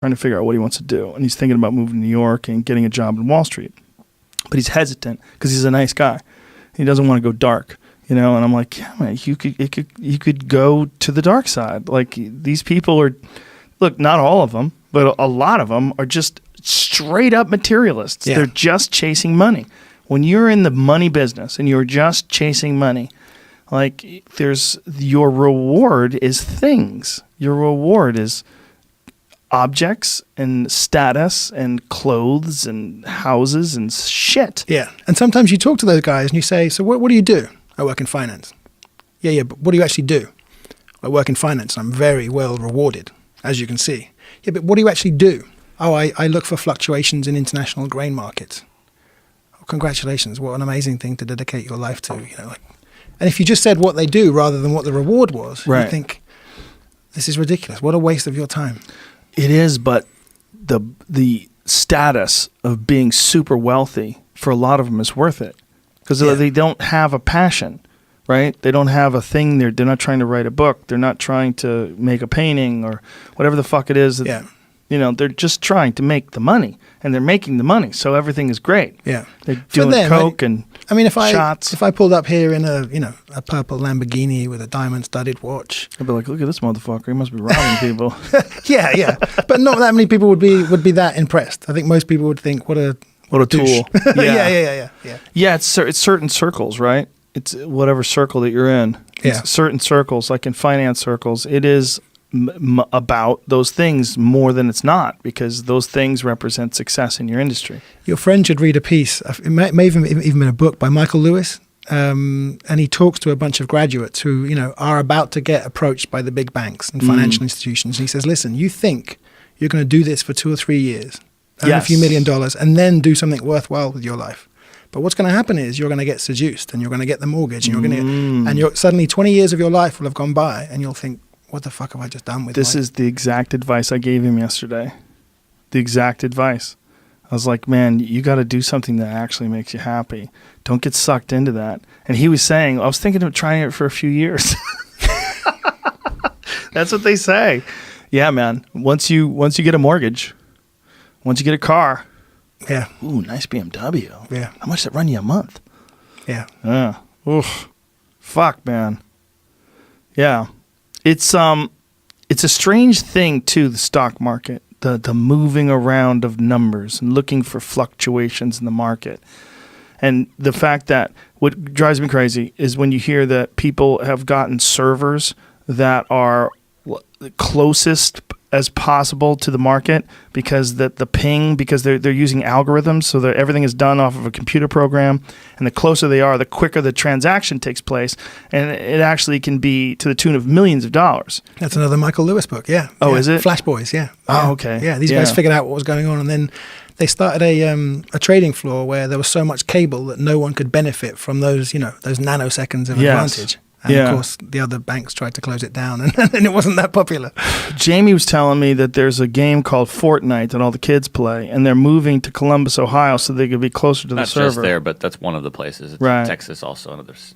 trying to figure out what he wants to do. And he's thinking about moving to New York and getting a job in Wall Street. But he's hesitant because he's a nice guy. He doesn't want to go dark, And I'm like, yeah, man, you could go to the dark side. Like, these people are, look, not all of them, but a lot of them are just straight up materialists. Yeah. They're just chasing money. When you're in the money business and you're just chasing money, like, your reward is things. Your reward is objects and status and clothes and houses and shit. Yeah. And sometimes you talk to those guys and you say, so what do you do? I work in finance. Yeah, but what do you actually do? I work in finance. I'm very well rewarded, as you can see. Yeah, but what do you actually do? Oh, I look for fluctuations in international grain markets. Oh, congratulations. What an amazing thing to dedicate your life to, And if you just said what they do rather than what the reward was, right, you think, this is ridiculous. What a waste of your time. It is, but the status of being super wealthy for a lot of them is worth it because they don't have a passion, right? They don't have a thing. They're not trying to write a book. They're not trying to make a painting or whatever the fuck it is. They're just trying to make the money, and they're making the money, so everything is great. Yeah, they're doing coke and shots. If I pulled up here in a purple Lamborghini with a diamond-studded watch, I'd be like, look at this motherfucker. He must be robbing people. yeah, but not that many people would be that impressed. I think most people would think, what a tool. Yeah. Yeah, it's certain circles, right? It's whatever circle that you're in. Yeah, it's certain circles, like in finance circles, it is about those things more than it's not, because those things represent success in your industry. Your friend should read a piece, it may have even been a book, by Michael Lewis, and he talks to a bunch of graduates who are about to get approached by the big banks and financial institutions. And he says, listen, you think you're going to do this for 2 or 3 years, earn a few $1 million, and then do something worthwhile with your life. But what's going to happen is you're going to get seduced, and you're going to get the mortgage, and you're going to, and you're suddenly 20 years of your life will have gone by, and you'll think, what the fuck have I just done with this? Is the exact advice I gave him yesterday. The exact advice. I was like, man, you got to do something that actually makes you happy. Don't get sucked into that. And he was saying, I was thinking of trying it for a few years. That's what they say. Yeah, man. Once you get a mortgage, once you get a car. Yeah. Ooh, nice BMW. Yeah. How much does that run you a month? Yeah. Yeah. Oof. Fuck, man. Yeah. It's a strange thing too, the stock market, the moving around of numbers and looking for fluctuations in the market. And the fact that what drives me crazy is when you hear that people have gotten servers that are closest as possible to the market because the ping, because they're using algorithms, so that everything is done off of a computer program, and the closer they are, the quicker the transaction takes place, and it actually can be to the tune of millions of dollars. That's another Michael Lewis book, yeah. Oh, yeah. is it? Flash Boys, yeah. Oh, okay. Yeah, these guys figured out what was going on, and then they started a trading floor where there was so much cable that no one could benefit from those nanoseconds of advantage. And of course, the other banks tried to close it down, and it wasn't that popular. Jamie was telling me that there's a game called Fortnite that all the kids play, and they're moving to Columbus, Ohio, so they could be closer to the server. Not just there, but that's one of the places. It's right. Texas also, and others.